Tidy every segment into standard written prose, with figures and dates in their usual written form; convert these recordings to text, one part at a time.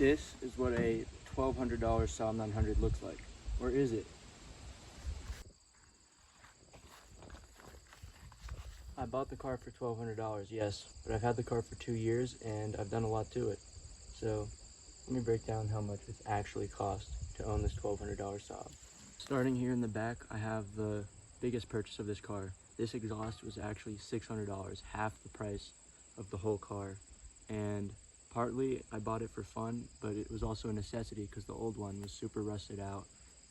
This is what a $1,200 Saab 900 looks like. Or is it? I bought the car for $1,200, yes, but I've had the car for 2 years and I've done a lot to it. So let me break down how much it's actually cost to own this $1,200 Saab. Starting here in the back, I have the biggest purchase of this car. This exhaust was actually $600, half the price of the whole car. And partly I bought it for fun, but it was also a necessity because the old one was super rusted out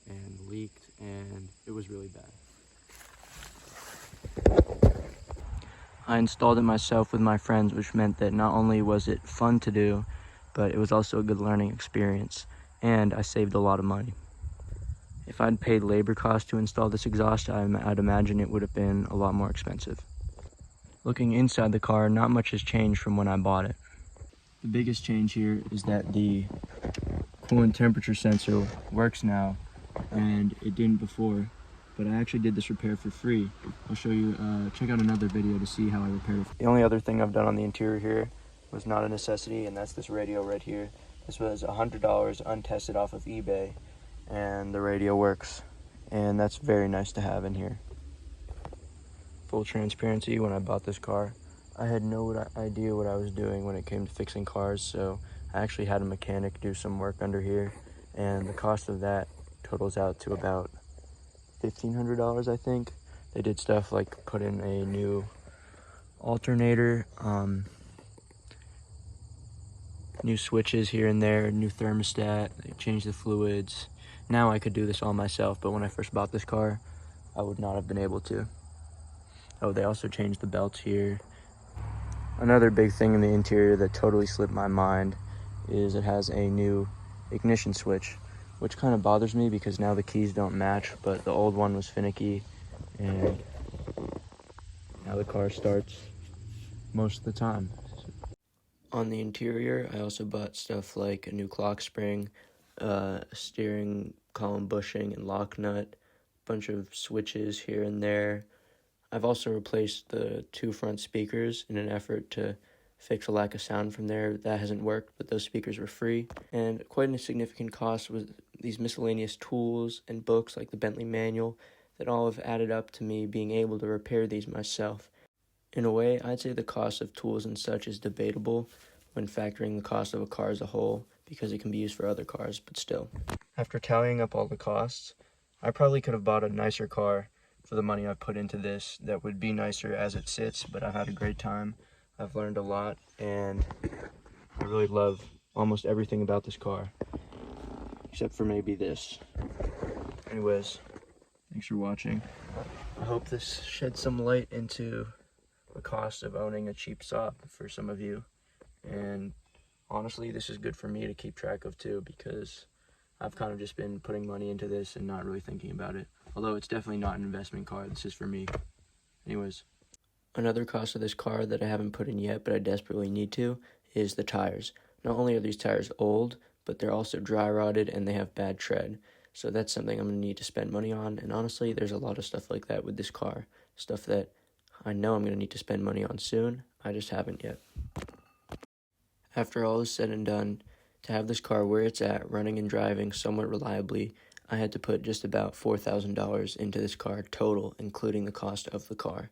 and leaked, and it was really bad. I installed it myself with my friends, which meant that not only was it fun to do, but it was also a good learning experience, and I saved a lot of money. If I'd paid labor costs to install this exhaust, I'd imagine it would have been a lot more expensive. Looking inside the car, not much has changed from when I bought it. The biggest change here is that the coolant temperature sensor works now, and it didn't before, but I actually did this repair for free. I'll show you, check out another video to see how I repaired it. The only other thing I've done on the interior here was not a necessity, and that's this radio right here. This was $100 untested off of eBay, and the radio works, and that's very nice to have in here. Full transparency, when I bought this car, I had no idea what I was doing when it came to fixing cars, so I actually had a mechanic do some work under here, and the cost of that totals out to about $1,500, I think. They did stuff like put in a new alternator, new switches here and there, new thermostat, they changed the fluids. Now I could do this all myself, but when I first bought this car, I would not have been able to. Oh, they also changed the belts here. Another big thing in the interior that totally slipped my mind is it has a new ignition switch, which kind of bothers me because now the keys don't match, but the old one was finicky, and now the car starts most of the time. On the interior, I also bought stuff like a new clock spring, steering column bushing and lock nut, a bunch of switches here and there. I've also replaced the 2 front speakers in an effort to fix a lack of sound from there. That hasn't worked, but those speakers were free. And quite a significant cost was these miscellaneous tools and books like the Bentley manual that all have added up to me being able to repair these myself. In a way, I'd say the cost of tools and such is debatable when factoring the cost of a car as a whole, because it can be used for other cars, but still. After tallying up all the costs, I probably could have bought a nicer car for the money I've put into this that would be nicer as it sits, but I've had a great time. I've learned a lot, and I really love almost everything about this car, except for maybe this. Anyways, thanks for watching. I hope this sheds some light into the cost of owning a cheap Saab for some of you. And honestly, this is good for me to keep track of too, because I've kind of just been putting money into this and not really thinking about it. Although it's definitely not an investment car, this is for me. Anyways. Another cost of this car that I haven't put in yet, but I desperately need to, is the tires. Not only are these tires old, but they're also dry rotted and they have bad tread. So that's something I'm going to need to spend money on. And honestly, there's a lot of stuff like that with this car. Stuff that I know I'm going to need to spend money on soon. I just haven't yet. After all is said and done, to have this car where it's at, running and driving somewhat reliably, I had to put just about $4,000 into this car total, including the cost of the car.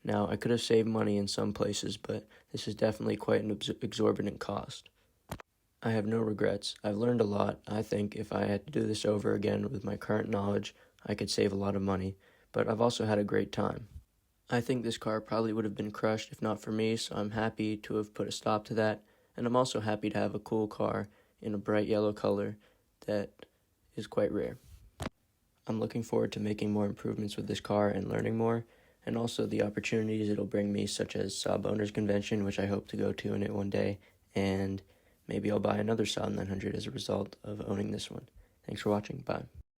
Now, I could have saved money in some places, but this is definitely quite an exorbitant cost. I have no regrets. I've learned a lot. I think if I had to do this over again with my current knowledge, I could save a lot of money, but I've also had a great time. I think this car probably would have been crushed if not for me, so I'm happy to have put a stop to that, and I'm also happy to have a cool car in a bright yellow color that is quite rare. I'm looking forward to making more improvements with this car and learning more, and also the opportunities it'll bring me, such as Saab Owners Convention, which I hope to go to in it one day, and maybe I'll buy another Saab 900 as a result of owning this one. Thanks for watching. Bye.